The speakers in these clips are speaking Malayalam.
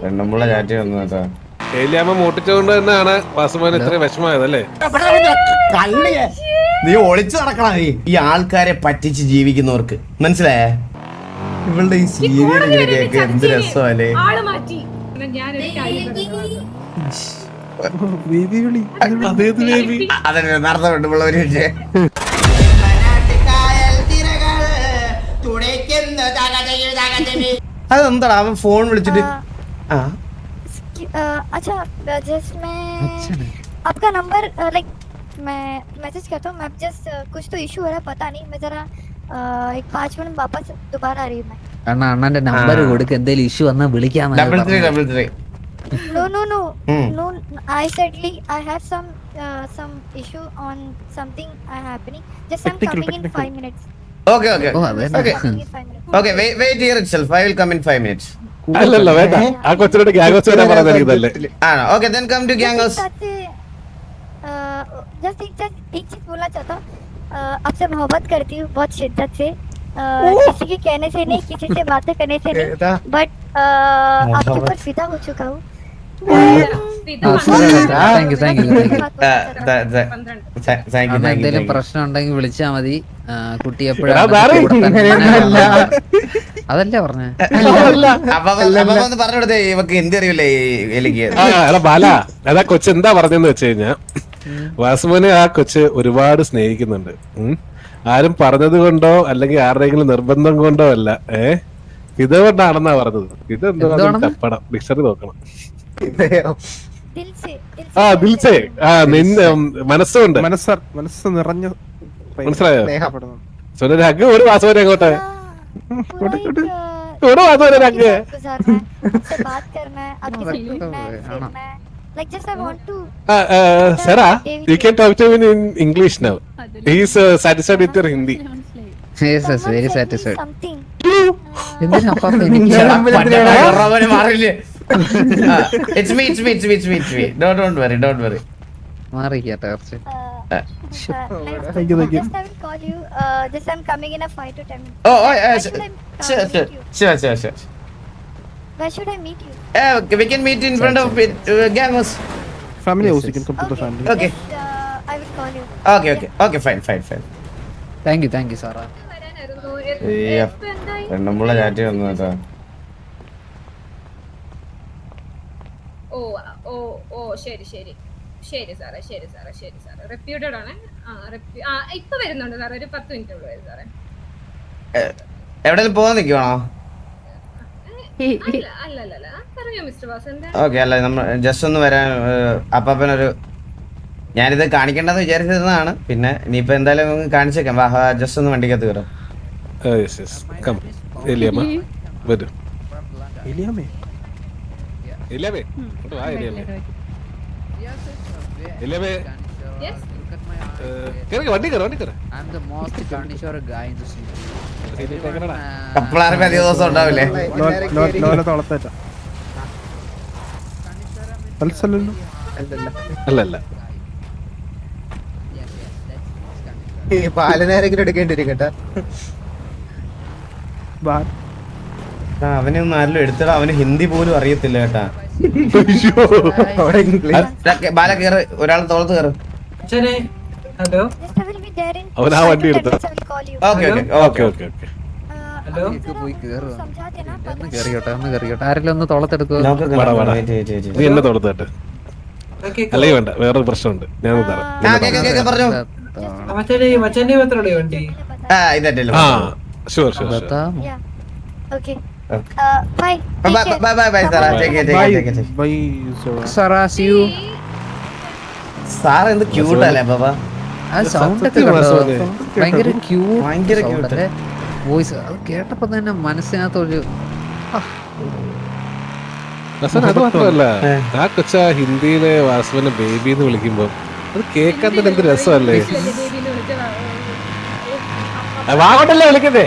പെണ്ണുമ്പുള്ള ചാറ്റി വന്നു കേട്ടോ. ഏലിയാമ്മ മോട്ടിച്ചുകൊണ്ട് തന്നെയാണ് വാസുമോൻ ഇത്രയും വിഷമമായതല്ലേ? നീ ഒളിച്ചു നടക്കണ ഈ ആൾക്കാരെ പറ്റിച്ച് ജീവിക്കുന്നവർക്ക് മനസ്സിലായേ? ഇവളുടെ ഈ സീരിയൽ ഇങ്ങനെ കേൾക്കുക എന്ത് രസമല്ലേ. അതന്നെ നടന്ന പെണ്ണുള്ളവര് അതെന്താടാ അവൻ ഫോൺ വിളിച്ചിട്ട് अच्छा जस्ट मैं आपका नंबर लाइक मैं मैसेज करता हूँ मैं जस्ट कुछ तो इशू हो रहा है पता नहीं मैं जरा एक 5 मिनट वापस दोबारा आ रही हूँ मैं അണ്ണാ അണ്ണന്റെ നമ്പർ കൊടുക്ക് എന്തെങ്കിലും ഇഷ്യൂ വന്നാ വിളിക്കാം. no no no no I saidly I have some issue on something happening just I'm coming in 5 minutes. Okay okay okay wait here itself I will come in 5 minutes. അല്ലല്ല വേണ്ട, ആ കൊച്ചിനോട് ഗ്യാങ്സ് വരാൻ പറഞ്ഞത് ഇതല്ലേ? ആണോ? Okay then come to gangos. just एक चीज बोलना चाहता हूँ आपसे मोहब्बत करती हूँ बहुत शिद्दत से किसी के कहने से नहीं किसी से बातें करने से नहीं बट आपके ऊपर फिदा हो चुका हूँ. എന്തെങ്കിലും പ്രശ്നം ഉണ്ടെങ്കിൽ വിളിച്ചാ മതി. കുട്ടി എപ്പോഴും അതല്ലേ പറഞ്ഞേ? പറഞ്ഞോടത്തേ ഇവക്ക് എന്ത് അറിയില്ലേ എനിക്ക്. ബാല അതാ കൊച്ച് എന്താ പറഞ്ഞെന്ന് വെച്ച് കഴിഞ്ഞാ, വാസുമോനെ ആ കൊച്ച് ഒരുപാട് സ്നേഹിക്കുന്നുണ്ട്. ആരും പറഞ്ഞത് കൊണ്ടോ അല്ലെങ്കിൽ ആരുടെയെങ്കിലും നിർബന്ധം കൊണ്ടോ അല്ല, ഇതുകൊണ്ടാണെന്നാ പറഞ്ഞത്. ഇതെന്താ തപ്പണം, ഡിക്ഷണറി നോക്കണം. ആ ദിൽസേ, ആ നിന്റെ മനസ്സുകൊണ്ട് മനസ്സ് നിറഞ്ഞ മനസ്സിലായോ? സോനൊരു ഹഗ് ഒരു വാസുമോനെ അങ്ങോട്ട് ഒരു വാസുമോനെ hug. Sarah, you can talk to him in English now. He is satisfied with your Hindi. Yes, yes, very satisfied. It's me. Don't worry. മാറിക്കട്ടെ കുറച്ച്. Thank you. Just I will call you. Just I'm coming in a 5 to 10 minutes. Oh, sure. Where should I meet you? We can meet in front of gangos. Family house, you can come to the family. Okay. Just, I will call you. Okay, fine. Thank you സാറാ. പെണ്ണുമ്പുള്ള ചാറ്റി വന്നു കേട്ടോ. ഓ ശരി സാറേ റെപ്യൂട്ടഡ് ആണ്. ഇപ്പൊ വരുന്നുണ്ട് സാറേ, ഒരു 10 മിനിറ്റ് ഉള്ളൂ സാറേ. എവിടെയെങ്കിലും പോകാൻ നിൽക്കുവാണോ? അല്ല പറയൂ മിസ്റ്റർ വാസ് എന്താ? ഓക്കെ, അല്ല നമ്മൾ ജസ്റ്റ് ഒന്ന് വരാൻ അപ്പനൊരു ഞാനിത് കാണിക്കേണ്ടെന്ന് വിചാരിച്ചിരുന്നതാണ്. പിന്നെ ഇനിയിപ്പോ എന്തായാലും കാണിച്ചേക്കാം. ജസ്റ്റ് ഒന്ന് വണ്ടിക്കകത്ത് കയറും. കപ്പിളാർപ്പ് അധിക ദിവസം ഉണ്ടാവില്ലേ? അല്ലല്ല പാലനേരെങ്കിലും എടുക്കേണ്ടി വരും കേട്ടാ. അവനെ ഒന്നും ആരെങ്കിലും എടുത്തിടാ, അവന് ഹിന്ദി പോലും അറിയത്തില്ല കേട്ടാ. ബാല കേറ്, ഒരാൾ തോളത്ത് കയറും. Just I will be there in അവൻ ആ 5 വണ്ടി to 10 എടുത്തു. minutes. I will call you. Okay. പോയി കേറുക. समझा देना ഒന്ന് കയറിയോട്ടെ. ആരെങ്കിലും ഒന്ന് തോളത്തെടുക്കുക. നീ എന്നെ തോളത്താട്ട്. അല്ലെങ്കിൽ വേണ്ട, വേറൊരു പ്രശ്നമുണ്ട്, ഞാൻ തരാം. പറഞ്ഞു. ആ sure. Yeah. Okay. Bye. Bye സാറാ, see you. സാർ എന്ത് ക്യൂട്ട് അല്ലേ ബാബാ? ആ സൗണ്ട് ഒക്കെ ഭയങ്കര ക്യൂട്ട് അല്ലേ വോയിസ്. അത് കേട്ടപ്പോ തന്നെ മനസ്സിനകത്തൊരു അത് മാത്രമല്ല, ആ കൊച്ച ഹിന്ദിയിലെ വാസുവിനെ ബേബി എന്ന് വിളിക്കുമ്പോ അത് കേൾക്കാൻ തന്നെ എന്ത് രസമല്ലേ? വാങ്ങോട്ടല്ലേ വിളിക്കുന്നേ?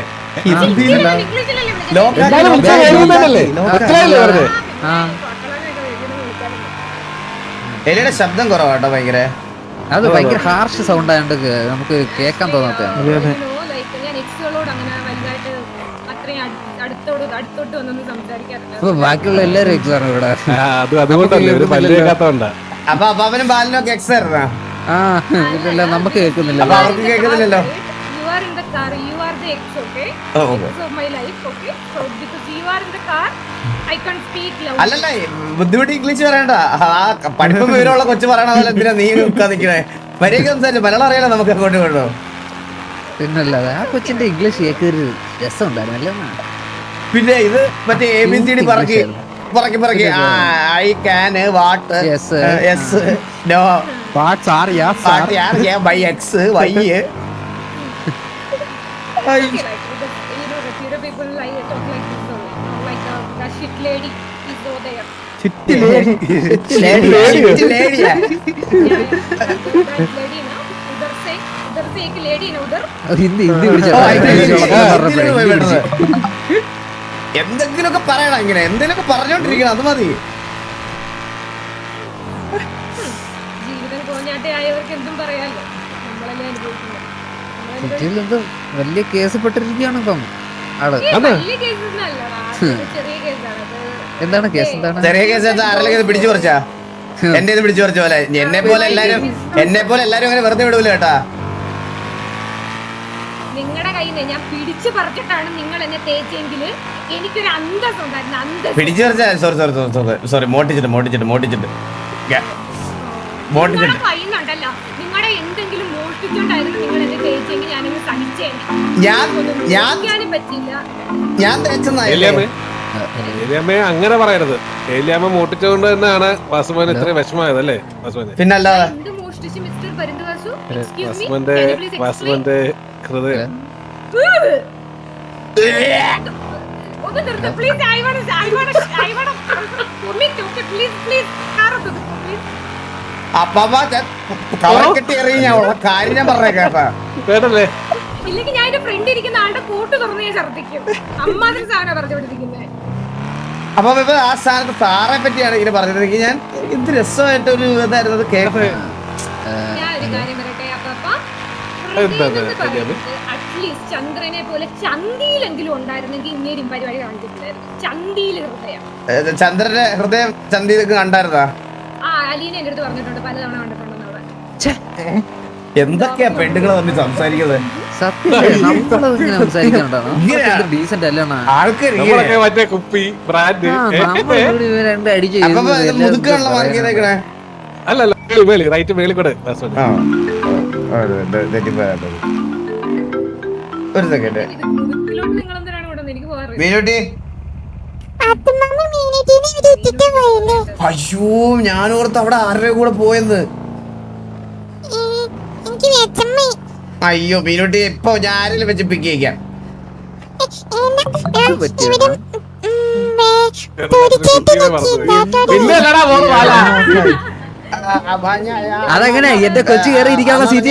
എലിയുടെ ശബ്ദം കുറവാട്ടോ ഭയങ്കര. അത് ഭയങ്കര ഹാർഷ് സൗണ്ട് ആയതുകൊണ്ട് നമുക്ക് കേൾക്കാൻ തോന്നാത്തതാണ്. ഞാൻ എക്സുകളോട് അങ്ങനെ വലുതായിട്ട് അത്രയും അടുത്തോട് അടുത്തോട്ട് വന്നൊന്ന് സംസാരിക്കാറില്ല. അപ്പൊ ബാക്കിയുള്ള എല്ലാരും എക്സാണ് ഇവിടെ. അതുകൊണ്ടല്ലേ ഒരു പല്ല് കേൾക്കാത്തോണ്ടാ. അപ്പൊ അപ്പാപ്പനും ബാലിനും ഒക്കെ എക്സ് ആയിരുന്നാ? ആ ഇല്ല നമുക്ക് കേൾക്കുന്നില്ല. അപ്പൊ അവർക്ക് കേൾക്കുന്നില്ലല്ലോ. You are in the car, you are the ex, okay? Ex of my life, okay? So because you are in the car, I can't speak loud. അല്ലല്ല ബുദ്ധിമുട്ട് ഇംഗ്ലീഷ് പറയണ്ട. ആ പഠിപ്പും വിവരമുള്ള കൊച്ചു പറയണ പോലെ എന്തിനാ നീ നിൽക്കാൻ നിൽക്കണേ? മര്യാദ സംസാരിച്ചു മലയാളം അറിയാലോ നമുക്ക് അങ്ങോട്ട് കൊണ്ടോ. പിന്നല്ലാതെ ആ കൊച്ചിന്റെ ഇംഗ്ലീഷ് കേൾക്കൊരു രസം ഉണ്ടായിരുന്നല്ലേ. പിന്നെ ഇത് മറ്റേ ABCD പറക്കി I can what yes no Parts are yes, പാട്ട് sir. യാർ by X Y. Okay, like because, you know, the people like talk like this, so, like the shit lady is over there. Chitty lady. ലേഡിയാ Yeah, that lady, no? उधर से एक lady ना उधर. ഹിന്ദി ഓ, പോയി വിടുന്നത്. എന്തെങ്കിലുമൊക്കെ പറയണം ഇങ്ങനെ എന്തെങ്കിലുമൊക്കെ പറഞ്ഞോണ്ടിരിക്കണം അത് മതി. ജീവിതം കോഞ്ഞാട്ടെ ആയവർക്ക് എന്തും പറയാലോ. നമ്മളല്ലേ അനുഭവിക്കുന്നത്. എന്തോ വലിയ കേസ് പെട്ടിരിക്കുകയാണ് ഇപ്പം ആള്. വലിയ കേസൊന്നും അല്ലടാ. ചെറിയ കേസാണ് അത്. എന്താണ് കേസ്? എന്താണ് ചെറിയ കേസ് ആരെങ്കിലും ഇത് പിടിച്ചു പറിച്ചാ? എന്റെ ഇത് പിടിച്ചു പറിച്ച പോലെ എന്നെ പോലെ എല്ലാരും അങ്ങനെ വെറുതെ വിടൂല കേട്ടാ. നിങ്ങളുടെ കയ്യിൽ നിന്ന് ഞാൻ പിടിച്ചു പറിച്ചിട്ടാണ് നിങ്ങൾ എന്നെ തേച്ചെങ്കിൽ എനിക്കൊരു അന്തസ് ഉണ്ടായിരുന്നു. അന്തസ് പിടിച്ചു പറിച്ച സോറി മോട്ടിച്ചിട്ട് നിങ്ങളുടെ കയ്യിൽ നിന്നുണ്ടല്ലോ. നിങ്ങളുടെ എന്തെങ്കിലും മോഷ്ടിച്ചോണ്ടായിരുന്നു നിങ്ങൾ എന്നെ തേച്ചെങ്കിൽ ഞാനങ്ങ് സഹിച്ചേനെ. സഹിക്കാനും പറ്റില്ല. ഞാൻ തേച്ചെന്നാ ഏലിയാമ്മയെ അങ്ങനെ പറയരുത്. ഏലിയാമ്മ മോട്ടിച്ചുകൊണ്ട് തന്നെയാണ് വാസുമോൻ ഇത്രയും വിഷമായത് അല്ലേ വാസുമോനെ? പിന്നല്ലാതെ എന്ത് മോഷ്ടിച്ചു മിസ്റ്റർ പരുന്തുവാസു? Excuse me, വാസുമോന്റെ can you please explain? വാസുമോന്റെ ഹൃദയം ഒന്ന് നിർത്ത് please. I wanna vomit, okay? Please, car ഒന്ന് please. അപ്പാ കവറക്കെട്ടി എറിയ കാര്യം ഞാൻ പറഞ്ഞേ കേട്ടാ. വേണ്ടല്ലേ? ഇല്ലെങ്കിൽ ഞാൻ എന്റെ ഫ്രണ്ട് ഇരിക്കുന്ന ആളുടെ കോട്ട് തുറന്ന് ഞാൻ ഛർദ്ദിക്കും. അമ്മാതിരി സാധനം പറഞ്ഞുകൊണ്ടിരിക്കുന്നത്. അപ്പൊ ആ സ്ഥാനത്ത് സാറെ പറ്റിയാണ് ഇങ്ങനെ പറഞ്ഞിരുന്നെങ്കിൽ ഞാൻ എന്ത് രസമായിട്ട് ഒരു ഇതായിരുന്നു അത് കേൾക്കുന്നത്. ഞാൻ ഒരു കാര്യം പറയട്ടെ അപ്പാപ്പ. അറ്റ്ലീസ്റ്റ് ചന്ദ്രനെ പോലെ ചന്തിയിലെങ്കിലും ഉണ്ടായിരുന്നെങ്കിൽ ഇങ്ങേരും പരിപാടി കാണിച്ചിട്ടില്ലായിരുന്നു. ചന്തിയിൽ ഹൃദയം. ചന്ദ്രന്റെ ഹൃദയം ചന്തിയിലേക്ക് കണ്ടായിരുന്നാ? ആ അലീന എന്റെ അടുത്ത് പറഞ്ഞിട്ടുണ്ട്, പലതവണ കണ്ടിട്ടുണ്ടെന്ന് അവിടെ. എന്തൊക്കെയാ പെണ്ണുങ്ങളെ വന്ന് സംസാരിക്കുന്നത്? ഡീസന്റ് അല്ലാണ് ആൾക്കാർ നമ്മളൊക്കെ മറ്റേ കുപ്പി ബ്രാൻഡ് രണ്ട് അടിച്ച് മുതുക്കാണല്ലോ മാർക്ക് ചെയ്തേക്കണേ. അല്ലല്ല മേളി റൈറ്റ് മേളിൽ കൂടെ വാസുമോനെ. ഒരു സെക്കൻഡ് ഇത് മുതുക്കിലോട്ട് നിങ്ങൾ എന്തിനാണ് ഇവിടെ എനിക്ക് പോകാറ്? മീനുട്ടി. അയ്യോ ഞാനോർത്ത് അവിടെ ആരുടെ കൂടെ പോയെന്ന്. അയ്യോ മീനുട്ടി ഇപ്പൊ ഞാൻ ആരെങ്കിലും വെച്ച് പിക്ക് ചെയ്യാം. അതെങ്ങനെ എന്റെ കൊച്ചു കയറി ഇരിക്കാനുള്ള സീറ്റ്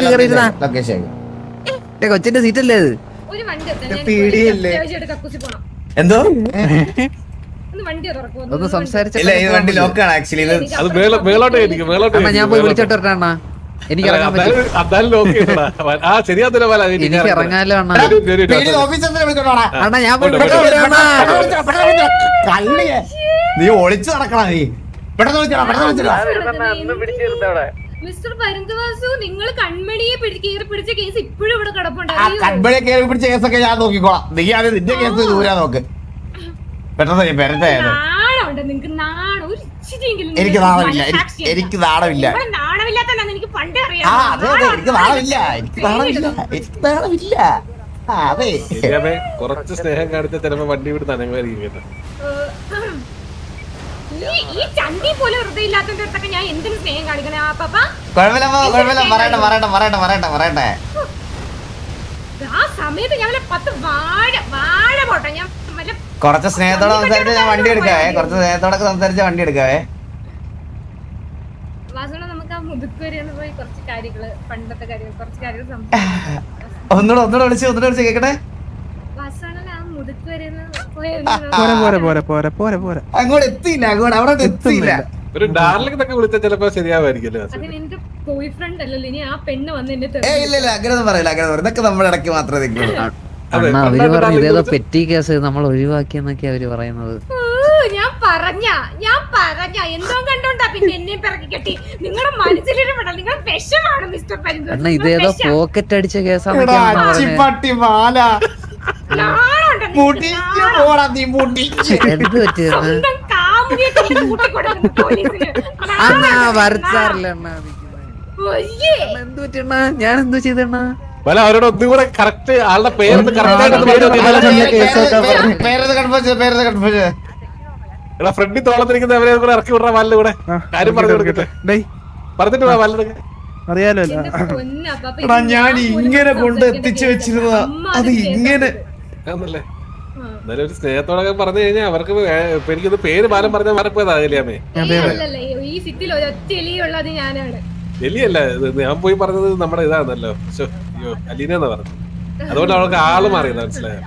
കയറിയിരുന്ന എന്റെ കൊച്ചിന്റെ സീറ്റ് അല്ലേ അത്? ഒരു വണ്ടി അത്യാവശ്യമായിട്ട് കക്കൂസി പോണം. എന്തോ ഒന്ന് വണ്ടി തുറക്കും. ഒന്ന് സംസാരിച്ച ഇല്ല ഈ വണ്ടി ലോക്കാണ് ആക്ച്വലി. ഇത് അത് മേളോട്ട് ഇരിക്കും മേളോട്ട്. ഞാൻ പോയി വിളിച്ചോട്ടെ അണ്ണാ. എനിക്ക് ഇറങ്ങാൻ പറ്റും. എനിക്ക് ഇറങ്ങാലോ അണ്ണാ. അണ്ണാ ഞാൻ പോയി കള്ളിയെ നീ ഒളിച്ചു നടക്കണ നീ. മിസ്റ്റർ പരുന്തുവാസു, നിങ്ങൾ കൺമണിയെ കയറി പിടിച്ച കേസ് ഇപ്പോഴും ഇവിടെ കിടപ്പുണ്ട്. കൺമണിയെ കയറി പിടിച്ച കേസൊക്കെ ഞാൻ നോക്കിക്കോളാം. നീ അത് നിന്റെ കേസ് ദൂരാ നോക്ക്. പെട്ടെന്ന് നാണമുണ്ട് നിങ്ങൾക്ക്? നാണം ഒരു ഇച്ചിരിയെങ്കിലും എനിക്ക് നാണമില്ല. എനിക്ക് നാണമില്ല. നാണമില്ലാത്തന്നെ എനിക്ക് പണ്ടേ അറിയാം. ആ അതെ അതെ എനിക്ക് നാണമില്ല. എനിക്ക് നാണമില്ല. എനിക്ക് നാണമില്ല. ആ അതെ കുറച്ച് സ്നേഹം കാണിച്ച ചിലപ്പോ വണ്ടി വിട്ട് നനങ്ങുമായിരിക്കും. ഈ ചന്തി പോലെ ഹൃദയമില്ലാത്തതിന്റെ അടുത്തൊക്കെ ഞാൻ എന്തിനു സ്നേഹം കാണിക്കണേ ആ പാപ്പ? കുഴപ്പമില്ല പറയട്ടെ. ആ സമയത്ത് ഞാൻ 10 വാഴ പോട്ടെ. ഞാൻ കുറച്ച് സ്നേഹത്തോടെ സംസാരിച്ച ഞാൻ വണ്ടി എടുക്കാവേ. കുറച്ച് സ്നേഹത്തോടൊക്കെ സംസാരിച്ച വണ്ടി എടുക്കാവേ. വാസന നമുക്ക് ആ മുതുക്ക് വരെ ഒന്ന് പോയി കുറച്ച് കാര്യങ്ങള്, പണ്ടത്തെ കാര്യങ്ങൾ, കുറച്ച് കാര്യങ്ങൾ സംസാരിക്കാം. ഒന്നുകൂടെ വിളിച്ച് കേക്കട്ടെ. വാസന ആ മുതുക്ക് വരെ അങ്ങോട്ട് എത്തിയില്ല. അവിടെ എത്തിയില്ല. ഒരു ഡാർലിംഗ് ഒക്കെ വിളിച്ചാൽ ചിലപ്പോ ശരിയാവായിരിക്കല്ലോ. അതിന് എന്റെ ബോയ് ഫ്രണ്ട് അല്ലല്ലോ. ഇനി ആ പെണ്ണ് വന്ന് എന്നെ ഇല്ല അങ്ങനെയൊന്നും പറയില്ല. ഇതൊക്കെ നമ്മുടെ ഇടയ്ക്ക് മാത്രമേ നിൽക്കുള്ളൂ. അണ്ണാ അവര് പറഞ്ഞു ഇതേതോ പെറ്റി കേസ് നമ്മൾ ഒഴിവാക്കിയെന്നൊക്കെ അവര് പറയുന്നത്. ഞാൻ പറഞ്ഞ എന്തോ കണ്ടോണ്ടാ പിന്നെ എന്നെ പിറക്കി കെട്ടി. നിങ്ങളുടെ മനസ്സിലിടപെട, നിങ്ങൾ വിഷമാണ് മിസ്റ്റർ പരിന്തു. അണ്ണാ ഇതേതോ പോക്കറ്റ് അടിച്ച കേസാന്നൊക്കെ എന്ത് പറ്റിയെന്ന് അണ്ണാ വരച്ചാറില്ല അണ്ണാ എന്ത് പറ്റിയണ്ണാ? ഞാൻ എന്തോ ചെയ്തണ്ണാ? അവരോട് ഒന്നും കൂടെ കറക്റ്റ് ആളുടെ പേരൊന്ന് ഫ്രണ്ടിൽ തോളത്തിരിക്കുന്ന അവരെ കൂടെ ഇറക്കി വിടറ വല്ല കൂടെ കാര്യം പറഞ്ഞു കൊടുക്കട്ടെ. പറഞ്ഞിട്ട് പോവാ വല്ലത് അറിയാലോ. ഞാൻ ഇങ്ങനെ കൊണ്ട് എത്തിച്ചു വെച്ചിരുന്ന അത് ഇങ്ങനെ ആന്നല്ലേ. എന്നാലും ഒരു സ്നേഹത്തോടെ പറഞ്ഞു കഴിഞ്ഞാൽ അവർക്ക് എനിക്കൊന്ന് പേര് ബാലം പറഞ്ഞാൽ മറപ്പോയതാകല്ലേ. ഈ സിറ്റിയിൽ ഒരൊറ്റ എലിയുള്ളത് ഞാനാണ്. എലിയല്ല, ഞാൻ പോയി പറഞ്ഞത് നമ്മുടെ ഇതാണല്ലോ. അയ്യോ അലീനെന്നാ പറഞ്ഞു. അതുകൊണ്ട് അവൾക്ക് ആള് മാറിയത് മനസ്സിലായോ?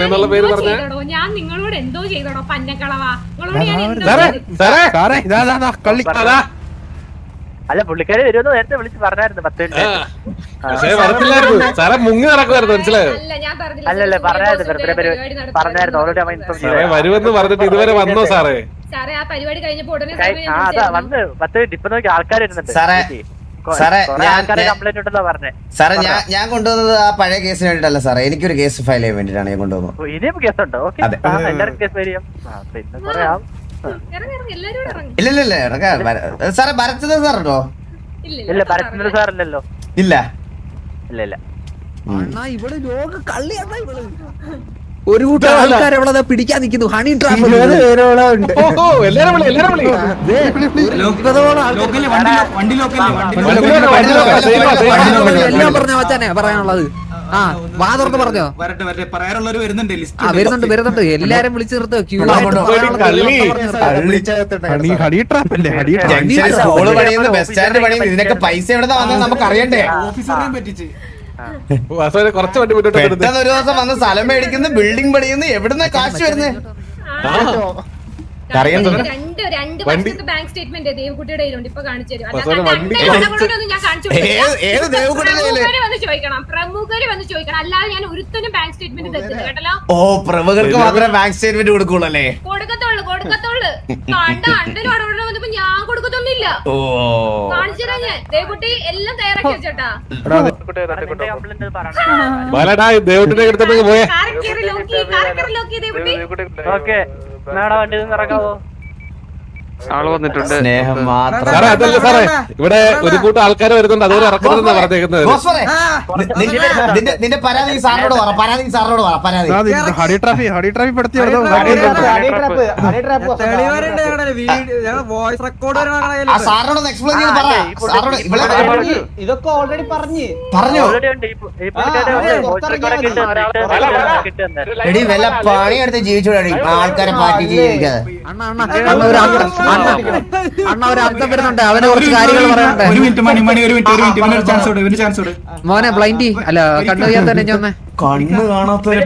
എന്നുള്ള പേര് പറഞ്ഞ ഞാൻ നിങ്ങളോട് എന്തോ ചെയ്തോടോ പന്നക്കളവാ. അല്ല പുള്ളിക്കാരി വരുമെന്ന് നേരത്തെ വിളിച്ച് പറഞ്ഞായിരുന്നു 10 മിനിറ്റ്. പക്ഷേ വരത്തില്ലായിരുന്നു സാറേ, മുങ്ങി നടക്കുമായിരുന്നു മനസ്സിലായോ? അല്ലല്ലേ പറഞ്ഞായിരുന്നു ഓൾറെഡി അവൻ ഇൻഫോം ചെയ്തു. വരുമെന്ന് പറഞ്ഞിട്ട് ഇതുവരെ വന്നോ സാറേ? സാറേ ആ പരിപാടി കഴിഞ്ഞപ്പോ ഉടനെ അതാ വന്ന് 10 മിനിറ്റ് ഇപ്പൊ നോക്കി ആൾക്കാർ വരുന്നുണ്ട്. കംപ്ലൈന്റ് ഉണ്ടെന്നാ പറഞ്ഞേ. സാറേ ഞാൻ കൊണ്ടുവന്നത് ആ പഴയ കേസിന് വേണ്ടിട്ടല്ല സാറേ, എനിക്കൊരു കേസ് ഫയൽ ചെയ്യാൻ വേണ്ടിട്ടാണ് ഞാൻ കൊണ്ടുവന്നത്. ഇനിയും കേസുണ്ടോ? ഓക്കെ എല്ലാവരും കേസ് വരും. പിന്നെ പറയാം. ഇല്ല സാറേ ഭരച്ചത് സാറുണ്ടോ? ഇല്ല ഭരത്ചന്ദ്ര സാറില്ലല്ലോ. ഇല്ല ഇല്ല അണ്ണാ ഇവിടെ ലോക കള്ളിയാ ഇവള്. ഒരു കൂട്ടം ആൾക്കാർ എവിടെ പിടിക്കാൻ നിൽക്കുന്നു. ഹണി ട്രാപ്പ് എല്ലാം പറഞ്ഞോ മച്ചാനെ പറയാനുള്ളത്. ആ വാ തുറന്ന് പറഞ്ഞോ. വരുന്നുണ്ട് എല്ലാരും വിളിച്ചു നിർത്തോ. ബസ് സ്റ്റാൻഡ് പണിയുന്നു. ഇതിനൊക്കെ പൈസ എവിടെ വന്നത് നമുക്ക് അറിയണ്ടേ? പെട്ടെന്ന് ഒരു ദിവസം വന്ന് സ്ഥലം മേടിക്കുന്നു, ബിൽഡിംഗ് പണിയുന്നു, എവിടുന്ന കാശ് വരുന്നേ? രണ്ട് വർഷത്തെ ബാങ്ക് സ്റ്റേറ്റ്മെന്റ് ദേവകുട്ടിയുടെ കയ്യിലുണ്ട്. ഇപ്പൊ കാണിച്ചു തരും. ഏത് ദേവകുട്ടിയുടെ വന്ന് ചോദിക്കണം, പ്രമുഖര് വന്ന് ചോദിക്കണം. അല്ലാതെ ഞാൻ ഒരുത്തനും ബാങ്ക് സ്റ്റേറ്റ്മെന്റ് തരുന്നില്ല കേട്ടല്ലോ. ഓ പ്രമുഖർക്ക് മാത്രമേ ബാങ്ക് സ്റ്റേറ്റ്മെന്റ് കൊടുക്കുള്ളൂ അല്ലേ? കൊടുക്കത്തുള്ളു വന്നപ്പോ ഞാൻ കൊടുക്കത്തൊന്നുമില്ല. ഓ കാണിച്ചു തരാം ഞാൻ. ദേവകുട്ടി എല്ലാം തയ്യാറാക്കി വെച്ചോട്ടാ. ഓക്കെ വണ്ടി ഇറക്കാവോ? സ്നേഹം മാത്രം. അതല്ല സാറേ, ഇവിടെ ഒരു കൂട്ടം ആൾക്കാർ വരുന്നുണ്ട്, അതുവരെ ഇറക്കരുതെന്നാ പറഞ്ഞേക്കുന്നത്. നിന്റെ പരാതി സാറിനോട് പറ. പരാതി ഹണി ട്രാഫി പെടുത്തി സാറിനോട് എക്സ്പ്ലെയിൻ ചെയ്ത് പറ. ഇതൊക്കെ ഓൾറെഡി പറഞ്ഞു. എടി വല്ല പണിയെടുത്ത് ജീവിച്ചോടാടി, ആൾക്കാരെ പാറ്റി ജീവിക്കാതെ. അണ്ണ ഒരു അർത്ഥം വരുന്നുണ്ട്. അവനെ കുറച്ച് കാര്യങ്ങൾ പറയാനുണ്ട്. മോനെ ബ്ലൈൻഡി അല്ല കണ്ണു ചെയ്യാൻ തന്നെ ഞാൻ കണ്ണ് കാണാത്തവരെ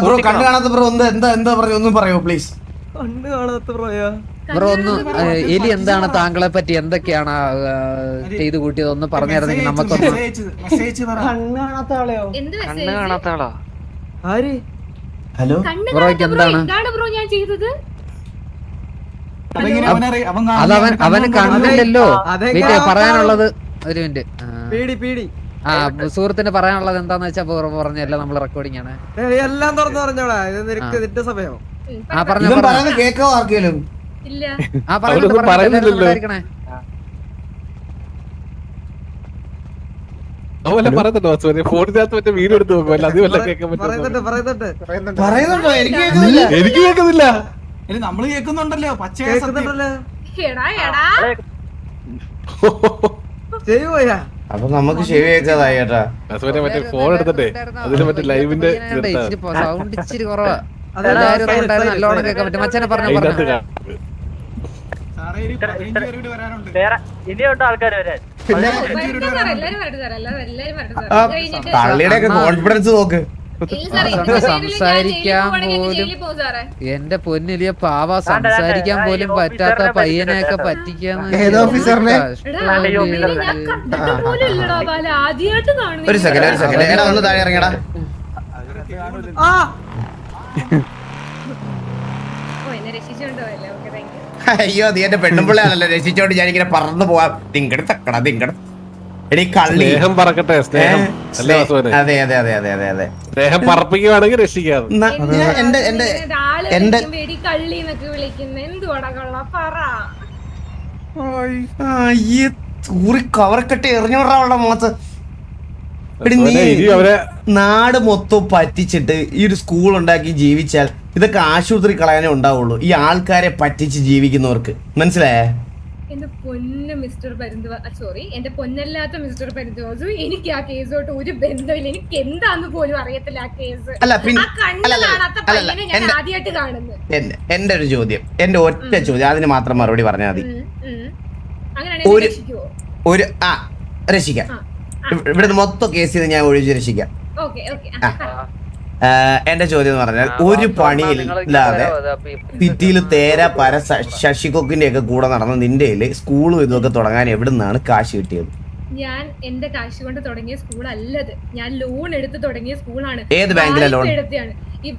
ബ്രോ. കണ്ണ് കാണാത്ത ബ്രോ എന്താ പറഞ്ഞു? ഒന്നും പറയോ പ്ലീസ്? ബ്രോ ഒന്ന് എലി എന്താണ് താങ്കളെ പറ്റി എന്തൊക്കെയാണ് ചെയ്തു കൂട്ടിയത് ഒന്ന് പറഞ്ഞായിരുന്നെങ്കിൽ നമുക്കൊന്ന്. ഹലോ ബ്രോയ്ക്ക് എന്താണ് ബ്രോ ഞാൻ ചെയ്തത്? അതവൻ അവന് കണ്ടില്ലല്ലോ. പറയാനുള്ളത് ഒരു മിനിറ്റ്. ആ സുഹൃത്തിന് പറയാനുള്ളത് എന്താന്ന് വെച്ചാ പറഞ്ഞല്ലോ. നമ്മള് റെക്കോർഡിംഗ് ആണ്. എല്ലാം തുറന്നു പറഞ്ഞോളാ. നിന്റെ സമയം. ആ പറഞ്ഞു കേക്കോ ആർക്കെങ്കിലും? ഇല്ല. ആ പറയുന്നില്ലല്ലോ. ഫോണിനകത്ത് മറ്റേ വീഡിയോ എടുത്ത് നോക്കുമല്ലോ, അത് വല്ല കേൾക്കാൻ പറയുന്നുണ്ടോ? എനിക്ക് കേൾക്കുന്നില്ല. നമ്മള് കേൾക്കുന്നുണ്ടല്ലോ. പച്ച അപ്പൊ നമുക്ക് ശരി കേൾക്കാതായി ചേട്ടാ. മറ്റേ ഫോൺ എടുത്തിട്ടെ അതിന് മറ്റേ ലൈവിന്റെ സൗണ്ട് ഇച്ചിരി കുറവാ. നല്ലോണം കേൾക്കാൻ പറ്റും. മച്ചനെ പറഞ്ഞു. ഇനിയുണ്ടോ ആൾക്കാർ വരാൻ? തള്ളിയുടെ ഒക്കെ കോൺഫിഡൻസ് നോക്ക്. സംസാരിക്കാൻ പോലും എന്റെ പൊന്നിലിയ പാവ സംസാരിക്കാൻ പോലും പറ്റാത്ത പയ്യനെയൊക്കെ പറ്റിക്കാന്ന് ഏത് ഓഫീസറിനെ? ഒരു സെക്കൻഡ് എടാ ഒന്ന് താഴെ ഇറങ്ങടാ. അയ്യോ നീ എന്റെ പെണ്ണുമ്പിള്ളയാണല്ലോ രക്ഷിച്ചോണ്ട് ഞാനിങ്ങനെ പറന്നു പോവാം. തിങ്കട് തക്കട തിങ്കട് എടീ കള്ളി. സ്നേഹം പറക്കട്ടെ, സ്നേഹം. അല്ലേ വാസുവിനെ? അതെ അതെ അതെ അതെ അതെ അതെ. സ്നേഹം പറപ്പിക്കുവാണെങ്കിൽ രക്ഷിക്കാതെ. എന്റെ കള്ളിന്നൊക്കെ വിളിക്കുന്ന എന്തുവാടകള പറ. ഈ തൂറി കവറക്കെട്ട് എറിഞ്ഞോടാ മുഖത്ത്. എടി നീ നാട് മൊത്തം പറ്റിച്ചിട്ട് ഈ ഒരു സ്കൂൾ ഉണ്ടാക്കി ജീവിച്ചാൽ ഇതൊക്കെ ആശുപത്രി കളയാനേ ഉണ്ടാവുള്ളൂ. ഈ ആൾക്കാരെ പറ്റിച്ച് ജീവിക്കുന്നവർക്ക് മനസ്സിലായേ? എന്റെ പൊന്ന് മിസ്റ്റർ സോറി എന്റെ പൊന്നല്ലാത്ത മിസ്റ്റർ പരിന്തോസു, എനിക്ക് ആ കേസോട്ട് ഒരു ബന്ധമില്ല. എനിക്ക് എന്താന്ന് പോലും അറിയത്തില്ല ആ കേസ്. ഞാൻ ആദ്യമായിട്ട് കാണുന്നത്. എന്റെ ഒരു ചോദ്യം, എന്റെ ഒറ്റ ചോദ്യം, അതിന് മാത്രം മറുപടി പറഞ്ഞാൽ മതി. ഒരു രക്ഷിക്കാം. ഇവിടുന്ന് മൊത്തം കേസ് ചെയ്ത് ഞാൻ ഒഴിച്ച് രക്ഷിക്കാം. എന്റെ ചോദ്യം എന്ന് പറഞ്ഞാൽ ഒരു പണിയില്ലാതെ സിറ്റിയിൽ തേര പര ശശികൊക്കിന്റെ ഒക്കെ കൂടെ നടന്ന നിന്റെ സ്കൂളും ഇതൊക്കെ തുടങ്ങാൻ എവിടുന്നാണ് കാശ് കിട്ടിയത്? ഞാൻ എന്റെ കാശ് കൊണ്ട് തുടങ്ങിയ സ്കൂൾ അല്ലത്. ഞാൻ ലോൺ എടുത്ത് തുടങ്ങിയ സ്കൂളാണ്. ഏത് ബാങ്കിലെ ലോൺ? ഈ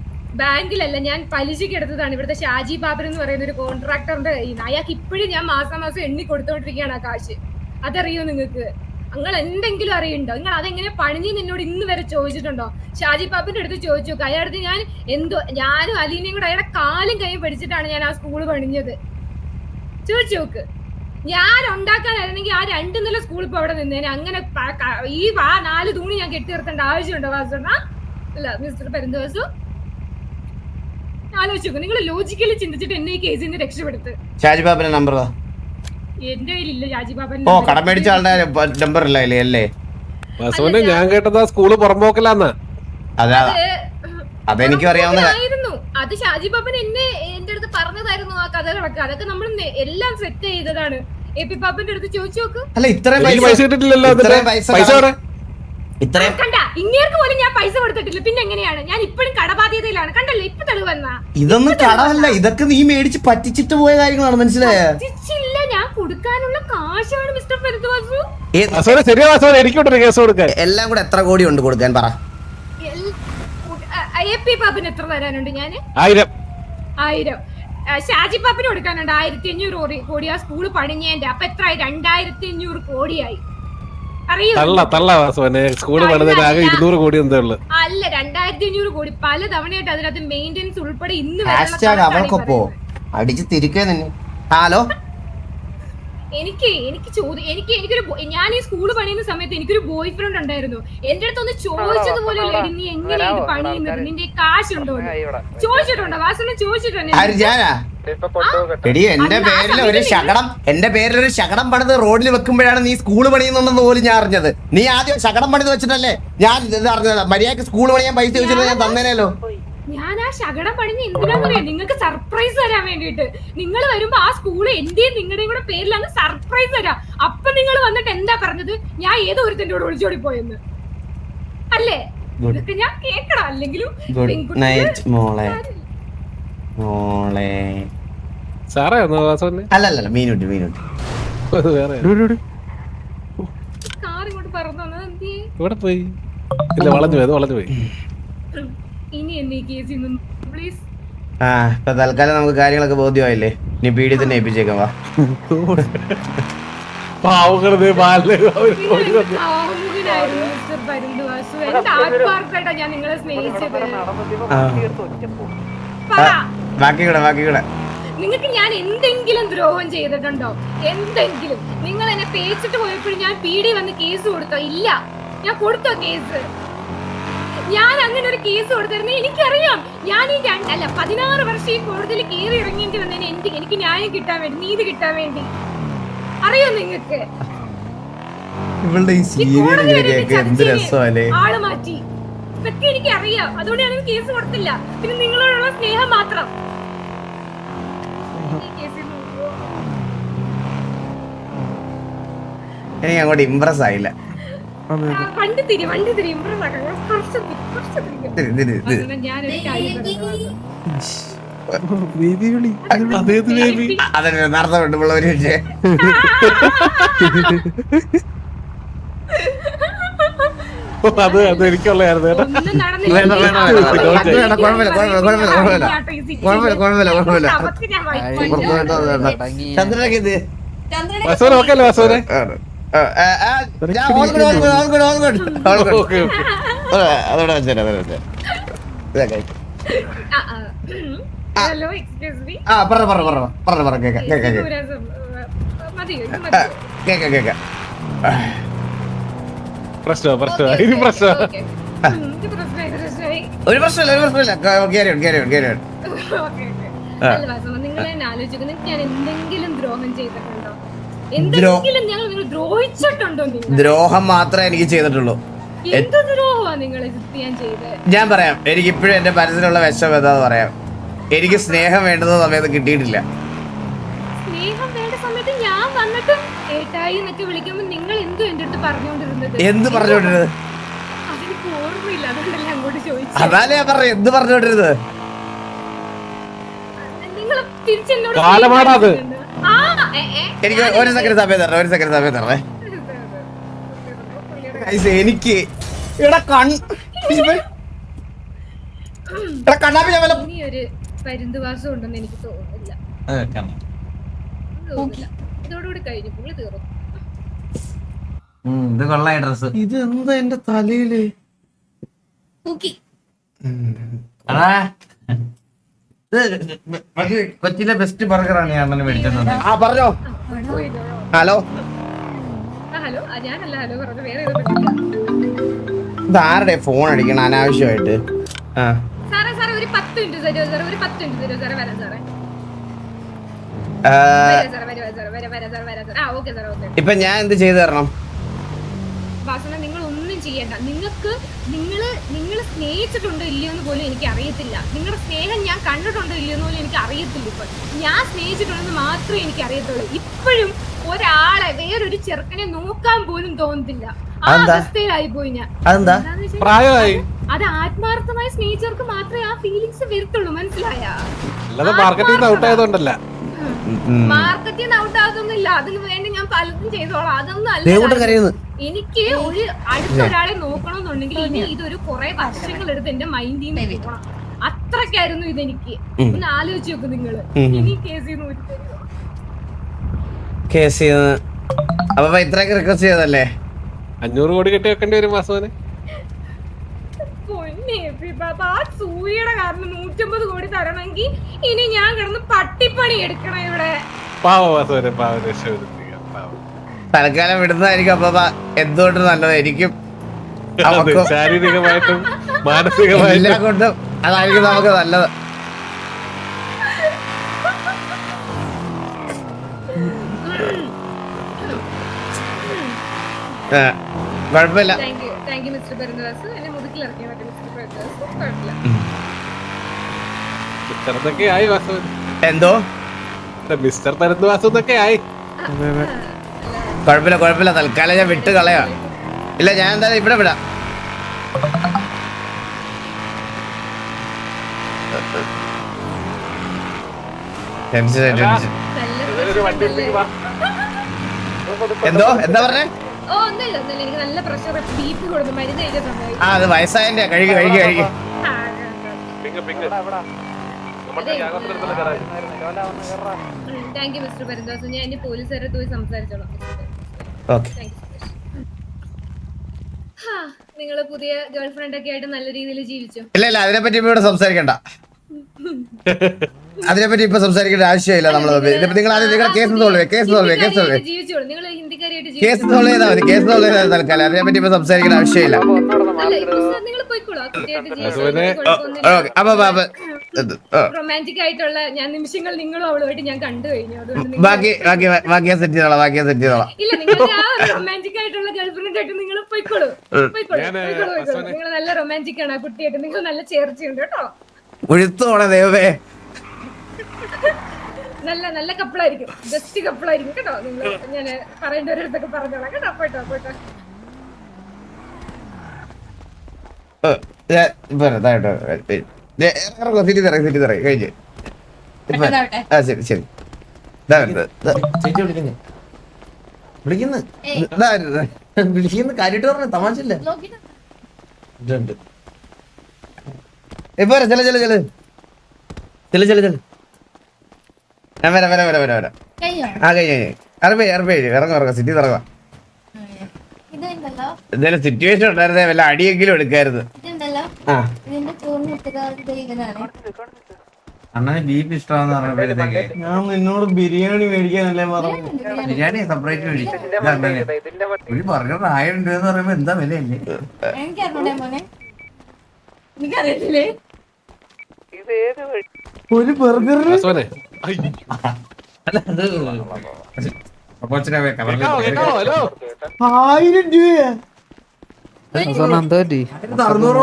ബാങ്കിലല്ല, ഞാൻ പലിശക്ക് എടുത്തതാണ്. ഇവിടുത്തെ ഷാജി ബാബർ എന്ന് പറയുന്ന ഒരു കോൺട്രാക്ടറിന്റെ കയ്യിൽ നിന്ന്. അയാൾക്ക് ഇപ്പോഴും ഞാൻ മാസം എണ്ണി കൊടുത്തോണ്ടിരിക്കുകയാണ് ആ കാശ്. അതറിയോ നിങ്ങൾക്ക്? നിങ്ങൾ എന്തെങ്കിലും അറിയുണ്ടോ? നിങ്ങൾ അതെങ്ങനെ പണിഞ്ഞ് നിന്നോട് ഇന്ന് വരെ ചോദിച്ചിട്ടുണ്ടോ? ഷാജി പാപ്പിന്റെ അടുത്ത് ചോദിച്ചു നോക്ക്. അയാളുടെ ഞാൻ ഞാനും അലീനയും കൂടെ അയാളുടെ കാലും കൈ പിടിച്ചിട്ടാണ് ഞാൻ ആ സ്കൂള് പണിഞ്ഞത്. ചോദിച്ചു നോക്ക്. ഞാൻ ഉണ്ടാക്കാനായിരുന്നെങ്കിൽ ആ 2 നില സ്കൂൾ ഇപ്പൊ അവിടെ നിന്നേനെ. അങ്ങനെ ഈ 4 തൂണി ഞാൻ കെട്ടി നിർത്തേണ്ട ആവശ്യമുണ്ടോ വാസുണ്ണ? അല്ല മിസ്റ്റർ പെരുന്തോസു, ആലോചിച്ച് നോക്ക്. നിങ്ങൾ ലോജിക്കലി ചിന്തിച്ചിട്ട് എന്നെ ഈ കേസിൽ നിന്ന് രക്ഷപ്പെടുത്ത്. ഷാജി ബാബിന്റെ നമ്പർ എന്റെ കയ്യിലില്ല ഷാജി ബാബൻ. ഓ കടം മേടിച്ച ആളുടെ നമ്പർ ഇല്ലേ? അല്ലേ വാസുവിനെ ഞാൻ കേട്ടത് ആ സ്കൂള് പുറമ്പോക്കലാന്ന്. അതെനിക്കും അറിയാവുന്ന. അത് ഷാജി ബാബൻ എന്റെ അടുത്ത് പറഞ്ഞതായിരുന്നു ആ കഥകളൊക്കെ. അതൊക്കെ നമ്മൾ എല്ലാം സെറ്റ് ചെയ്തതാണ്. എ പി ബാബന്റെ അടുത്ത് ചോദിച്ചു നോക്ക്. അല്ല ഇത്രയും പൈസ കിട്ടിട്ടില്ലല്ലോ. കണ്ട ഇങ്ങേർക്ക് പോലും ഞാൻ പൈസ കൊടുത്തിട്ടില്ല. പിന്നെ എങ്ങനെയാണ്? ഞാൻ ഇപ്പോഴും കടബാധ്യതയിലാണ്. കണ്ടല്ലോ ഇപ്പൊ തെളിവെന്ന. ഇതൊന്നും കടമല്ല, ഇതൊക്കെ നീ മേടിച്ച് പറ്റിച്ചിട്ട് പോയ കാര്യങ്ങളാണ്. മനസ്സിലായോ? പറ്റിച്ചില്ല, ഞാൻ കൊടുക്കാനുള്ള കാശാണ് മിസ്റ്റർ പെരുന്തോസു. എല്ലാം കൂടെ എത്ര കോടി ഉണ്ട് കൊടുക്കാൻ പറ? എ പി പാപ്പിന് എത്ര തരാനുണ്ട്? ഞാൻ 1000. ഷാജി പാപ്പിന് കൊടുക്കാനുണ്ട് 1500 കോടി. ആ സ്കൂള് പണിഞ്ഞേന്റെ അപ്പൊ എത്രയായി? 2500 കോടിയായി. അല്ല 200 കോടി എന്തേ ഉള്ളു. അല്ല 2500 കോടി പല തവണയായിട്ട് അതിനകത്ത് മെയിൻ്റെനൻസ് ഉൾപ്പെടെ ഇന്ന് അടിച്ച് തിരിക്കേ തന്നെ. ഹലോ, എനിക്കൊരു ഞാൻ ഈ സ്കൂള് പണിയുന്ന സമയത്ത് എനിക്കൊരു ബോയ് ഫ്രണ്ട് ഉണ്ടായിരുന്നു. എന്റെ അടുത്ത് ഒന്ന് ചോദിച്ചതുപോലെ നീ എങ്ങനെയാ ഇത് പണിയുന്നത്, നിന്റെ കാശുണ്ടോ ചോദിച്ചിട്ടുണ്ടോ? വാസന ചോദിച്ചിട്ടുണ്ടോ? എടി എന്റെ പേരിൽ ഒരു ശകടം പണിത് റോഡിൽ വെക്കുമ്പോഴാണ് നീ സ്കൂള് പണിയുന്നുണ്ടെന്ന് പോലും ഞാൻ അറിഞ്ഞത്. നീ ആദ്യം ശകടം പണിത് വെച്ചിട്ടല്ലേ ഞാൻ ഇത് അറിഞ്ഞത്. മര്യാദക്ക് സ്കൂള് പണിയാൻ പൈസ ചോദിച്ചിട്ട് ഞാൻ തന്നേനല്ലോ. ഞാൻ ആ ശകടം പണിഞ്ഞ് എന്തിനാന്നറിയാം? നിങ്ങൾക്ക് സർപ്രൈസ് തരാൻ വേണ്ടിട്ട്. നിങ്ങൾ വരുമ്പോ ആ സ്കൂള് എന്റെയും നിങ്ങളുടെയും കൂടെ പേരിലാണ് സർപ്രൈസ് തരാം. അപ്പൊ നിങ്ങൾ വന്നിട്ട് എന്താ പറഞ്ഞത്? ഞാൻ ഏതോ ഒരുത്തന്റെ കൂടെ ഒളിച്ചോടി പോയെന്ന് അല്ലേ? ഇതൊക്കെ ഞാൻ കേക്കണം. അല്ലെങ്കിലും ഗുഡ് നൈറ്റ് മോളെ. അല്ലല്ല മീനുട്ടി കാർ ഇങ്ങോട്ട് പറഞ്ഞു എന്തിയെ? ഇവിടെ പോയി വളഞ്ഞു പോയി. ഇനി എന്നെ ഈ കേസിൽ നിന്ന് പ്ലീസ്. ഇപ്പൊ തൽക്കാലം നമുക്ക് കാര്യങ്ങളൊക്കെ ബോധ്യമായില്ലേ? നീ പീടി തന്നെ ഏൽപ്പിച്ചേക്കാം. വാ. ഞാൻ നിങ്ങളെ സ്നേഹിച്ചത്. ബാക്കി കൂടെ നിങ്ങൾക്ക് ഞാൻ എന്തെങ്കിലും ദ്രോഹം ചെയ്തിട്ടുണ്ടോ? എന്തെങ്കിലും? നിങ്ങൾ എന്നെ പേച്ചിട്ട് പോയപ്പോഴും ഞാൻ പീടി വന്ന് കേസ് കൊടുത്തോ? ഇല്ല. ഞാൻ കൊടുത്തോ കേസ്? ഞാൻ അങ്ങനെ ഒരു കേസ് കൊടുത്തിരുന്നു. എനിക്കറിയാം ഞാൻ ഈ 16 വർഷം ഈ കോടതിയിൽ കയറി ഇറങ്ങേണ്ടി വന്നതിന് എനിക്ക് ന്യായം കിട്ടാൻ വേണ്ടി, നീതി കിട്ടാൻ വേണ്ടി. അറിയോ നിങ്ങൾക്ക്? ആള് മാറ്റി ഇതൊക്കെ എനിക്കറിയാം. അതുകൊണ്ട് ഞാൻ കേസ് കൊടുത്തില്ല. പിന്നെ നിങ്ങളോടുള്ള സ്നേഹം മാത്രം. എനിക്ക് അങ്ങോട്ട് ഇംപ്രസ് ആയില്ല. വണ്ടി തിരി ഇമ്പ്രൂവ് കുറച്ച് ഞാനൊരു കാര്യം പറഞ്ഞു. അതന്നെ നടന്ന കൊണ്ടുള്ളവര് അത് എനിക്കുള്ളതായിരുന്നു കേട്ടോ. ഒന്നും നടന്നില്ല. വേണ്ട, വേണ്ട, വേണ്ട, വേണ്ട. കുഴപ്പമില്ല. കുഴപ്പമില്ല. അവർക്ക് ഞാൻ വൈറ്റ് ചന്ദ്രനൊക്കെ ഇത് വാസുവിനെ ഓക്കെ അല്ലേ വാസുവിനെ? അതോടെ വെച്ചേരാ ഹലോ എക്സ്ക്യൂസ് മീ പറ കേക്കാം മതിയോ ഇത് മതിയോ? കേക്കാം പ്രശ്നമാ ഇനി പ്രശ്നമാ. ഓക്കേ. ഇത് പ്രശ്നമായി. ഒരു പ്രശ്നമില്ല കേറി ഓക്കേ. അല്ല വാസവ, നിങ്ങൾ തന്നെ ആലോചിക്കുക, നിങ്ങൾക്ക് ഞാൻ എന്തെങ്കിലും ദ്രോഹം ചെയ്തിട്ടുണ്ടോ? എന്തെങ്കിലും ഞങ്ങൾ നിങ്ങൾ ദ്രോഹിച്ചിട്ടുണ്ടോ? നിങ്ങൾ ദ്രോഹം മാത്രമേ എനിക്ക് ചെയ്തിട്ടുള്ളൂ. എന്ത് ദ്രോഹമാണ് നിങ്ങളെ ഞാൻ ചെയ്തത്? ഞാൻ പറയാം, എനിക്ക് ഇപ്പോഴും എന്റെ മനസ്സിലുള്ള വിഷമം എന്താന്ന് പറയാം. എനിക്ക് സ്നേഹം വേണ്ടുന്ന സമയത്ത് കിട്ടിയിട്ടില്ല. സ്നേഹം വേണ്ട സമയത്ത് ഞാൻ വന്നിട്ട് ഏട്ടായി എന്നൊക്കെ വിളിക്കുമ്പോ നിങ്ങൾ എന്തോ എന്റെ അടുത്ത് പറഞ്ഞോണ്ടിരുന്നത്? എന്ത് പറഞ്ഞോണ്ടിരുന്നത്? അതെനിക്ക് ഓർമ്മയില്ല, അതുകൊണ്ടല്ലേ അങ്ങോട്ട് ചോദിച്ചത്. അതല്ലേ ഞാൻ പറഞ്ഞു, എന്ത് പറഞ്ഞോണ്ടിരുന്നത്? നിങ്ങൾ തിരിച്ചെന്നോട് കാലമാടാ അത്. എനിക്ക് ഒരു സെക്കൻഡ് സമയം തരണേ. എനിക്ക് ഇനി ഒരു പരുന്തുവാസം ഉണ്ടെന്ന് എനിക്ക് തോന്നുന്നില്ല. ഇതോടുകൂടി കഴിഞ്ഞു, പുള്ളി തീർന്നു. ഇത് കൊള്ളായ ഡ്രസ്. ഇത് എന്താ എന്റെ തലയില്? കൊച്ചിയിലെ ബെസ്റ്റ് ബർഗറാണ് ഞാൻ മേടിച്ചത്. ആ പറഞ്ഞോ. ഹലോ ഹലോ, ഞാനല്ല ഹലോ പറഞ്ഞു, വേറെ ഇതാരുടെ ഫോൺ അടിക്കണം അനാവശ്യമായിട്ട്? സാറേ ഒരു 10 മിനിറ്റ് തരുമോ സാറേ? ഒരു 10 മിനിറ്റ് തരുമോ സാറേ? വരാം സാറേ. Okay sir, okay. ഇപ്പൊ ഞാൻ എന്ത് ചെയ്തു തരണം? വാസന, നിങ്ങൾ ഒന്നും ചെയ്യണ്ട. നിങ്ങൾ സ്നേഹിച്ചിട്ടുണ്ടോ ഇല്ലയോ എന്ന് പോലും എനിക്ക് അറിയത്തില്ല. നിങ്ങളുടെ സ്നേഹം ഞാൻ കണ്ടിട്ടുണ്ടോ ഇല്ലയോ എന്ന് പോലും എനിക്ക് അറിയത്തില്ല. ഇപ്പോൾ ഞാൻ സ്നേഹിച്ചിട്ടുണ്ടെന്ന് മാത്രമേ എനിക്ക് അറിയത്തുള്ളൂ. ഇപ്പോഴും ഒരാളെ, വേറൊരു ചെറുക്കനെ നോക്കാൻ പോലും തോന്നത്തില്ല. ആ അവസ്ഥയിലായി പോയി ഞാൻ. പ്രായമായി. അത് ആത്മാർത്ഥമായി സ്നേഹിച്ചവർക്ക് മാത്രമേ ആ ഫീലിങ്സ് വരത്തുള്ളൂ, മനസ്സിലായ? മാർക്കറ്റിൽ നിന്ന് ഔട്ട് ആയതുകൊണ്ടല്ല. മാർക്കറ്റിൽ നിന്ന് ഔട്ട് ആകുന്നില്ല. അതിന് വേണ്ടി ഞാൻ പലതും ചെയ്തോളാം. അതൊന്നും അല്ല. എനിക്ക് ഒരു അടുത്ത ഒരാളെ നോക്കണമെന്നുണ്ടെങ്കിൽ ഇനി ഇതൊരു കുറെ വർഷങ്ങൾ എടുത്ത് എന്റെ മൈൻഡിൽ നിന്ന് പോകണം. അത്രക്കായിരുന്നു ഇതെനിക്ക്. ഒന്ന് ആലോചിച്ച് നോക്കും നിങ്ങള്. ഇനി കേസ് അപ്പൊ ഇത്രയൊക്കെ റിക്വസ്റ്റ് ചെയ്തല്ലേ? 500 കോടി കെട്ടി വെക്കേണ്ടി വരും വാസുവിന്. സൂര്യയുടെ കാരണം 150 കോടി തരണമെങ്കിൽ ഇനി ഞാൻ കിടന്ന് പട്ടിപ്പണി എടുക്കണം ഇവിടെ. തൽക്കാലം വിടുന്നതായിരിക്കും അപ്പൊ എന്തുകൊണ്ടും നല്ലതായിരിക്കും. ശാരീരികമായിട്ടും മാനസികമായിട്ടും എല്ലാം കൊണ്ടും അതായിരിക്കും നമുക്ക് നല്ലത്. കുഴപ്പമില്ല. Thank you mister Perunthavas. എന്നെ മുതുക്കിലിറക്കിയ മിസ്റ്റർ പെരുന്തവാസ്. കുഴപ്പമില്ല. മിസ്റ്റർ ആയി വാസുവിന്. എന്തോ മിസ്റ്റർ പെരുന്തവാസ് എന്നൊക്കെ ആയി. കുഴപ്പമില്ല. തൽക്കാലം ഞാൻ വിട്ട് കളയാ. ഇല്ല, ഞാൻ എന്തായാലും ഇവിടെ വിടാം. എന്താ പറഞ്ഞേ? ഒന്നുമില്ല. എനിക്ക് നല്ല പ്രഷർ, ബിപി കൊടുത്തു, മരുന്ന് കഴിക്കാൻ സമയം. അത് വയസ്സായതിന്റെ കഴുകി. Thank you mister Perunthavas. ഞാൻ ഇനി പോലീസുകാരെ പോയി സംസാരിച്ചോളാം. നിങ്ങള് പുതിയ ഗേൾഫ്രണ്ട് ഒക്കെ ആയിട്ട് നല്ല രീതിയിൽ ജീവിച്ചോ? ഇല്ല, അതിനെപ്പറ്റി ഇപ്പൊ ഇവിടെ സംസാരിക്കണ്ട. അതിനെപ്പറ്റി ഇപ്പൊ സംസാരിക്കേണ്ട ആവശ്യമില്ല. നമ്മള് നിങ്ങൾ കേസ് സോൾവ് ചെയ്താൽ മതി. കേസ് സോൾവ് ചെയ്താൽ തൽക്കാലം അതിനെപ്പറ്റി ഇപ്പൊ സംസാരിക്കേണ്ട ആവശ്യമില്ല. റൊമാൻറ്റിക് ആയിട്ടുള്ള നിമിഷങ്ങൾ നിങ്ങളും അവളുമായിട്ട് ഞാൻ കണ്ടു കഴിഞ്ഞു. അതുകൊണ്ട് ബാക്കി സെറ്റ് ചെയ്തോളാം. ഇല്ല, നിങ്ങൾ റൊമാൻറ്റിക് ആയിട്ടുള്ള ഗേൾഫ്രണ്ട് ആയിട്ട് നിങ്ങൾ പോയിക്കോളൂ. നിങ്ങൾ നല്ല റൊമാൻറ്റിക് ആണ് ആ കുട്ടിയായിട്ട്. നിങ്ങൾ നല്ല ചേർച്ചയുണ്ട് കേട്ടോ. ഒഴുത്തോടെ ദൈവമേ, നല്ല കപ്പിളായിരിക്കും. ബെസ്റ്റ് കപ്പിളായിരിക്കും കേട്ടോ. നിങ്ങൾ ഞാൻ പറയേണ്ട ഒരിടത്തൊക്കെ പറഞ്ഞോളാം കേട്ടോ. പോയിട്ടോ. സിറ്റി തറ കഴിഞ്ഞ് ആ ശരി ശരി വിളിക്കുന്നു കാര്യമായിട്ട് പറഞ്ഞു തമാശല്ല ഇപ്പൊ ചെല ഞാൻ വരാം ആ കഴിഞ്ഞ ഇറങ്ങാം സിറ്റി ഇറങ്ങാം എന്തായാലും സിറ്റുവേഷൻ ഉണ്ടായിരുന്നേ വല്ല അടിയെങ്കിലും എടുക്കായിരുന്നു ആ അണ്ണന് ബീഫ് ഇഷ്ടമാണെന്ന് പറഞ്ഞപ്പോഴത്തേക്ക് ഞാൻ നിന്നോട് ബിരിയാണി മേടിക്കാനല്ലേ പറഞ്ഞു ബിരിയാണി സെപ്പറേറ്റ് മേടിച്ചു ഒരു ബർഗർ 1000 രൂപ എന്ന് പറയുമ്പോ എന്താ വിലയല്ലേ ഒരു ബർഗറിന് വാസുമോനെ അല്ല അത് കൊച്ചിനെ കേക്കാവോ ഹലോ 1000 രൂപയാ എന്തോ പറ്റി? 600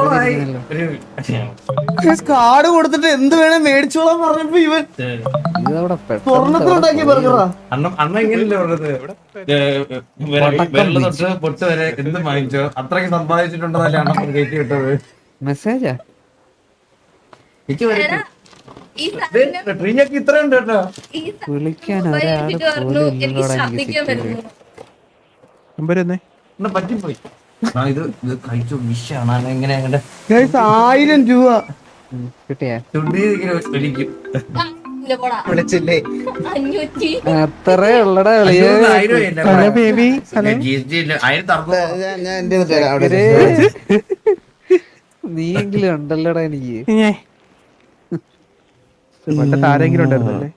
ഒരു കാർഡ് കൊടുത്തിട്ട് എന്ത് വേണേ മേടിച്ചോളാൻ പറഞ്ഞപ്പോ ഇവൻ ഇതവിടെ സ്വർണ്ണത്തിലുണ്ടാക്കിയ ബർഗറാ അണ്ണ ഇങ്ങനല്ലേ പറഞ്ഞത് വെള്ളം തൊട്ട് പൊട്ട് വരെ എന്ത് വാങ്ങിച്ചോ അത്രയ്ക്ക് സമ്പാദിച്ചിട്ടുണ്ടെന്നല്ലേ അണ്ണ കയറ്റി വിട്ടത് മെസ്സേജാ ട്രീഞ്ഞൊക്കെ ഇത്ര ഉണ്ട് കേട്ടോ വിളിക്കാൻ ഒരാള് പോലും ഇല്ലല്ലോടാ എനിക്ക് സിറ്റിയില്. നമ്പർ തന്നെ അണ്ണ പറ്റിപ്പോയി ഇത് കഴിച്ചു വിഷാണ് എങ്ങനെ 1000 രൂപ കിട്ടിയാ ചുണ്ടി വലിക്കും വിളിച്ചില്ലേ അത്രേ ഉള്ളടാ കളിയെ. ഹലോ ബേബി ഹലോ ഞാൻ എന്റെ ഇത് തരാം അവിടെ നീയെങ്കിലും ഉണ്ടല്ലോടാ എനിക്ക്. പണ്ടത്തെ ആരെങ്കിലും ഉണ്ടായിരുന്നല്ലേ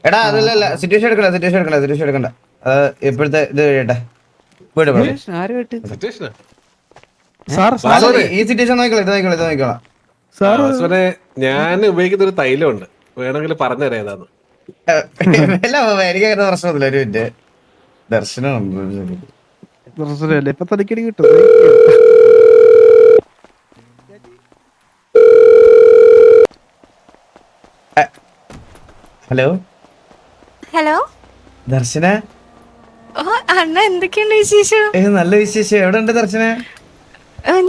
എടാ അതല്ല സിറ്റുവേഷൻ എടുക്കണ്ട അത് ഇപ്പോഴത്തെ ഇത് കഴിയട്ടെ പോയിട്ട് ആര് കേട്ട് സിറ്റുവേഷനാ സാർ ഈ സിറ്റുവേഷൻ നോക്കിക്കോളാം സാർ വാസുമോനെ ഞാൻ ഉപയോഗിക്കുന്ന ഒരു തൈലമുണ്ട് വേണമെങ്കിൽ പറഞ്ഞുതരാം ഏതാന്ന് എനിക്കങ്ങനെ പ്രശ്നമൊന്നുമില്ല ഒരു മിനിറ്റ് ദർശനം പ്രശ്നമല്ലേ ഇപ്പൊ തനിക്കടി കിട്ടും ഹലോ ഹലോ ദർശന ഓ അണ്ണ എന്തൊക്കെയുണ്ട് വിശേഷം നല്ല വിശേഷം എവിടെ ഉണ്ട് ദർശന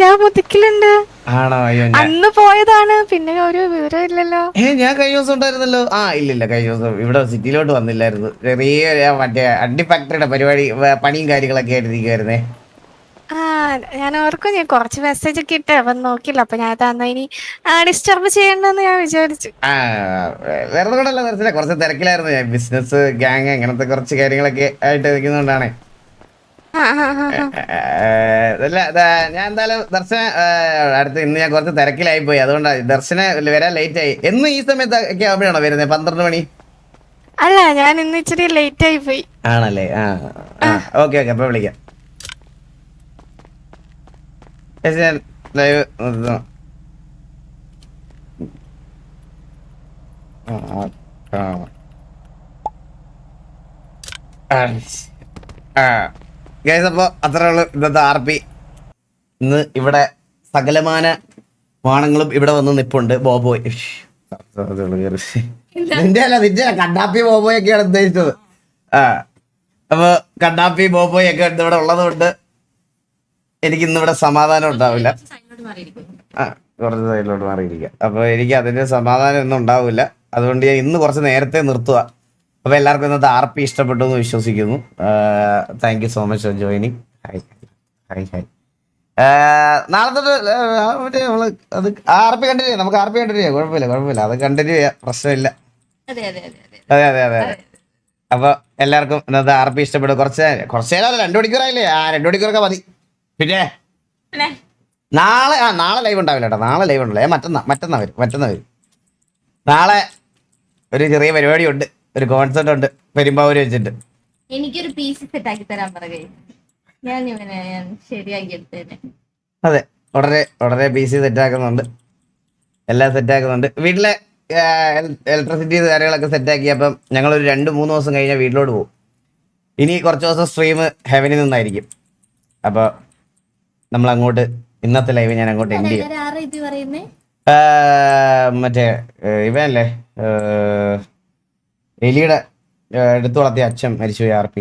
ഞാൻ മുതുക്കിലുണ്ട്. ആണോ അയ്യോ അന്ന് പോയതാണ്, പിന്നെ ഒരു വിവരം ഇല്ലല്ലോ. ഞാൻ കഴിഞ്ഞ ദിവസം ഉണ്ടായിരുന്നല്ലോ. ഇല്ലില്ല കഴിഞ്ഞ ദിവസം ഇവിടെ സിറ്റിയിലോട്ട് വന്നില്ലായിരുന്നു. ചെറിയ മറ്റേ അണ്ടി ഫാക്ടറിയുടെ പരിപാടി പണിയും കാര്യങ്ങളൊക്കെ ആയിട്ടിരിക്കുവായിരുന്നേ. ഞാൻ ഓർക്കും ഞാൻ കുറച്ച് മെസ്സേജ് ഒക്കെ ഇട്ട് അവൻ നോക്കില്ല, അപ്പൊ ഞാൻ തന്ന ഇനി ഡിസ്റ്റർബ് ചെയ്യണ്ടെന്ന് ഞാൻ വിചാരിച്ചു. വേറെ കൂടല്ല ദർശന, കുറച്ച് തിരക്കിലായിരുന്നു ഞാൻ. ബിസിനസ് ഗ്യാങ് അങ്ങനത്തെ കുറച്ച് കാര്യങ്ങളൊക്കെ ആയിട്ട് ഇരിക്കുന്നോണ്ടാണ്. ഞാൻ എന്തായാലും ദർശന അടുത്ത് ഇന്ന് ഞാൻ കുറച്ച് തിരക്കിലായി പോയി, അതുകൊണ്ടാണ് ദർശന വരാൻ ലേറ്റ് ആയി. എന്ന് ഈ സമയത്ത് ഒക്കെ ആവുമ്പോഴാണോ വരുന്നത്? 12 മണി? അല്ല, ഞാൻ ഇന്ന് ഇച്ചിരി ലേറ്റ് ആയി പോയി. ആണല്ലേ? ഓക്കെ അപ്പൊ വിളിക്കാം. ഞാൻ ലൈവ് അപ്പൊ അത്രേ ഉള്ളു ഇന്നത്തെ RP. ഇന്ന് ഇവിടെ സകലമാന വാണങ്ങളും ഇവിടെ വന്ന് നിപ്പുണ്ട്. ബോബോയ് നിന്റെ കണ്ണാപ്പി ബോബോയ് ഒക്കെയാണ് ഉദ്ദേശിച്ചത്. അപ്പൊ കണ്ണാപ്പി ബോബോയ് ഒക്കെ ഇവിടെ ഉള്ളത് കൊണ്ട് എനിക്ക് ഇന്നിവിടെ സമാധാനം ഉണ്ടാവില്ല. കുറച്ച് സൈഡിലോട്ട് മാറിയിരിക്കുക. അപ്പൊ എനിക്ക് അതിന്റെ സമാധാനം ഒന്നും ഉണ്ടാവില്ല. അതുകൊണ്ട് ഞാൻ ഇന്ന് കുറച്ച് നേരത്തെ നിർത്തുക. അപ്പൊ എല്ലാവർക്കും ഇന്നത്തെ RP ഇഷ്ടപ്പെട്ടു എന്ന് വിശ്വസിക്കുന്നു. Thank you so much for joining. Hi. നാളെ തൊട്ട് മറ്റേ നമ്മള് അത് RP കണ്ടിന്യൂ ചെയ്യാം. നമുക്ക് RP കണ്ടിന്യൂ ചെയ്യാം. കുഴപ്പമില്ല, അത് കണ്ടിന്യൂ ചെയ്യാം, പ്രശ്നമില്ല. അതെ. അപ്പൊ എല്ലാവർക്കും ഇന്നത്തെ RP ഇഷ്ടപ്പെടും. കുറച്ച് നേരം 2 മണിക്കൂറായില്ലേ? 2 മണിക്കൂറൊക്കെ മതി. പിന്നെ നാളെ ലൈവ് ഉണ്ടാവില്ല കേട്ടോ. നാളെ ലൈവ് ഉണ്ടല്ലോ. മറ്റന്നാ വരും. നാളെ ഒരു ചെറിയ പരിപാടി ഉണ്ട്, ഒരു കോൺസെർട്ട് ഉണ്ട് പെരുമ്പാവൂര് വെച്ചിട്ട്. എനിക്കൊരു പീസ് സെറ്റ് ആക്കി തരാൻ പറയുക, ഞാൻ ശരിയാക്കി എടുത്തേനെ. അതെ, ഉടനെ PC സെറ്റാക്കുന്നുണ്ട്, എല്ലാം സെറ്റാക്കുന്നുണ്ട്. വീട്ടിലെ ഇലക്ട്രിസിറ്റി കാര്യങ്ങളൊക്കെ സെറ്റാക്കി. അപ്പം ഞങ്ങളൊരു 2-3 ദിവസം കഴിഞ്ഞാൽ വീട്ടിലോട്ട് പോകും. ഇനി കുറച്ച് ദിവസം സ്ട്രീം ഹെവനിൽ നിന്നായിരിക്കും. അപ്പോൾ നമ്മൾ അങ്ങോട്ട് ഇന്നത്തെ ലൈവ് ഞാൻ അങ്ങോട്ട് എൻഡ് ചെയ്യും. മറ്റേ ഇവനല്ലേ, എലിയുടെ എടുത്തു വളർത്തിയ അച്ഛൻ മരിച്ചുപോയി. RP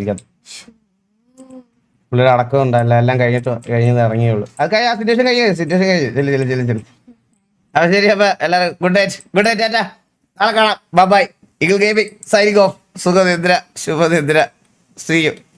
പുള്ളിയുടെ അടക്കം ഉണ്ടല്ല എല്ലാം കഴിഞ്ഞത് ഇറങ്ങിയുള്ളൂ അത് ആ സിറ്റുവേഷൻ കഴിഞ്ഞു അപ്പൊ ശരി. അപ്പൊ എല്ലാവരും ഗുഡ് നൈറ്റ് ടാറ്റ. നാളെ കാണാം. Bye. Eagle gaming signing off. സുഖനിദ്ര, ശുഭനിദ്ര. See you.